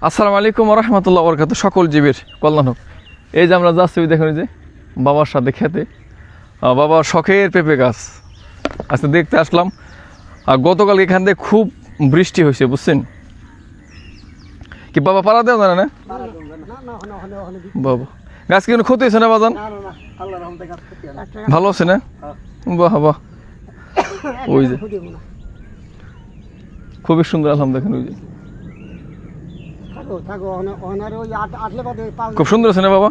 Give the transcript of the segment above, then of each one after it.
আসসালামু আলাইকুম রহমতুল্লাহ বরকাত। সকল জীবের কল্যাণ হোক। এই যে আমরা যাচ্ছি দেখুন, যে বাবার সাথে খেতে, বাবার শখের পেঁপে গাছ আজকে দেখতে আসলাম। আর গতকাল এখান থেকে খুব বৃষ্টি হয়েছে, বুঝছেন কি বাবা? পাড়া দেওয়া জানে না বাবা, গাছ কি কোনো ক্ষতি হয়েছে না বাজান? ভালো আছে না? বাহ বাহ, ওই যে খুবই সুন্দর আলহামদুলিল্লাহ। ওই যে খুব সুন্দর আছে না বাবা?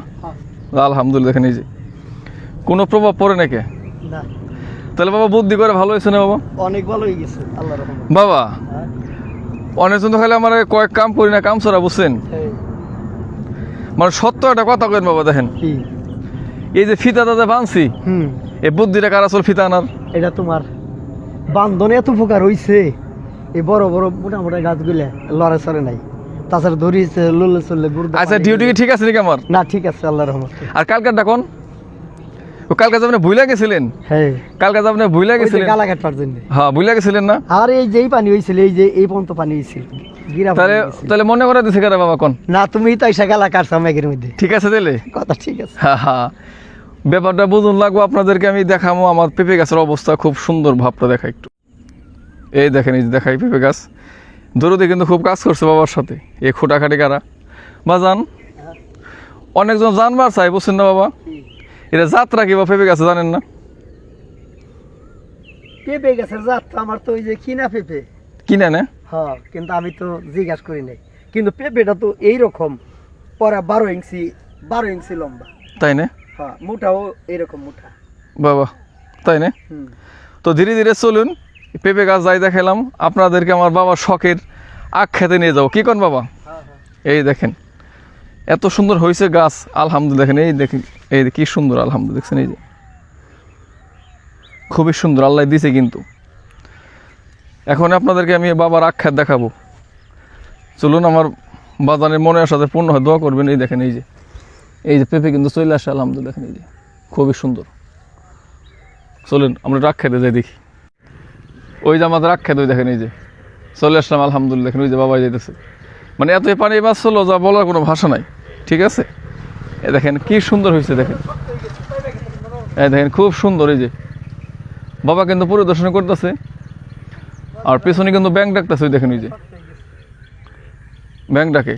আলহামদুলিল্লাহ। দেখেন এই যে কোনো প্রভাব পড়ে নাকি? তাহলে বাবা বুদ্ধি করে ভালো হয়েছে না বাবা? অনেক ভালো হয়ে গেছে আল্লাহর রহমতে বাবা। অনেকজন তো খালি আমার কয়েক কাম করি না, কাম ছাড়া, বুঝছেন? মানে সত্য একটা কথা কেন বাবা, দেখেন এই যে ফিতা দাদা বানছি, এই বুদ্ধিটা কার আসল ফিতা আনার? এটা তোমার বান্ধনে এত উপকার হইছে, এই বড় বড় মোটা মোটা গাছগুলা লড়ে চড়ে নাই, তাছাড়া ধরিয়েছে লুলে চললে। আচ্ছা, ডিউটি কি ঠিক আছে নাকি আমার? না, ঠিক আছে আল্লাহর রহমতে। আর কালকার ডাকন, কালকে আপনি ভুলে গেছিলেন? হ্যাঁ, কালকে আপনি ভুলে গেছিলেন গালা কাটবার জন্য। হ্যাঁ, ভুলে গেছিলেন না? আর এই যেই পানি হয়েছিল, এই যে এই পর্যন্ত পানি হয়েছিল, তাহলে তাহলে মনে করে দিছে কারা বাবা কোন? না, তুমি তো এসে গালা কাটছো মেঘের মধ্যে। ঠিক আছে তাহলে কথা ঠিক আছে। হ্যাঁ হ্যাঁ, ব্যাপারটা বুঝুন লাগবো। আপনাদেরকে আমি দেখাবো আমার পেঁপে গাছের অবস্থা, খুব সুন্দর ভাবটা দেখা একটু। এই দেখেন, এই যে দেখাই পেঁপে গাছ। দরুদে কিন্তু খুব কাজ করছে বাবার সাথে, এই খুঁটাখাটি কারা বা যান অনেকজন জানবার চাই, বুঝছেন না বাবা? এটা যাত্রা কি বা পেঁপে গাছে জানেন না? পেঁপে গাছের জাত তো আমার তো ওই যে কিনা পেঁপে কিনে না? হ্যাঁ, কিন্তু আমি তো জিজ্ঞাসা করি নাই। কিন্তু পেঁপেটা তো এইরকম পরা 12 ইঞ্চি লম্বা। তাই না? হ্যাঁ, মোটাও এইরকম মোটা বাবা, তাই না? তো ধীরে ধীরে চলুন, পেঁপে গাছ যাই দেখালাম আপনাদেরকে আমার বাবার শখের আখ খেতে নিয়ে যাবো। কি করেন বাবা? এই দেখেন এত সুন্দর হয়েছে গাছ আলহামদুলিল্লাহ। দেখেন এই দেখেন, এই কি সুন্দর আলহামদুলিল্লাহ। দেখছেন এই যে খুবই সুন্দর আল্লাহ দিছে। কিন্তু এখন আপনাদেরকে আমি বাবার আখ খেত দেখাবো। চলুন, আমার বাজানের মনের সাথে পূর্ণ হয়, দোয়া করবেন। এই দেখেন এই যে পেঁপে কিন্তু চলে আসে আলহামদুলিল্লাহ। দেখেন এই যে খুবই সুন্দর। চলুন আমরা আখ খেতে যাই দেখি। ওই যে আমাদের আখ খেতে, ওই দেখেন এই যে চলে আসলাম আলহামদুলিল্লাহ। দেখেন ওই যে বাবা যাইতেছে, মানে এত পানি মাছ চলো যা বলার কোনো ভাষা নাই। ঠিক আছে, এ দেখেন কি সুন্দর হয়েছে। দেখেন এই দেখেন খুব সুন্দর। এই যে বাবা কিন্তু পরিদর্শন করতেছে, আর পেছনে কিন্তু ব্যাংক ডাকতেছে। ওই দেখেন ওই যে ব্যাংক ডাকে।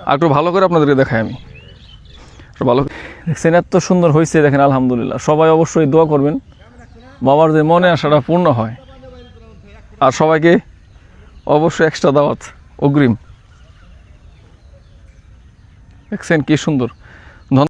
আর একটু ভালো করে আপনাদেরকে দেখাই আমি, ভালো দেখছেন এত সুন্দর হয়েছে। দেখেন আলহামদুলিল্লাহ। সবাই অবশ্যই দোয়া করবেন বাবার যে মনে আশাটা পূর্ণ হয়। আর সবাইকে অবশ্যই এক্সট্রা দাওয়াত অগ্রিম। দেখছেন কি সুন্দর।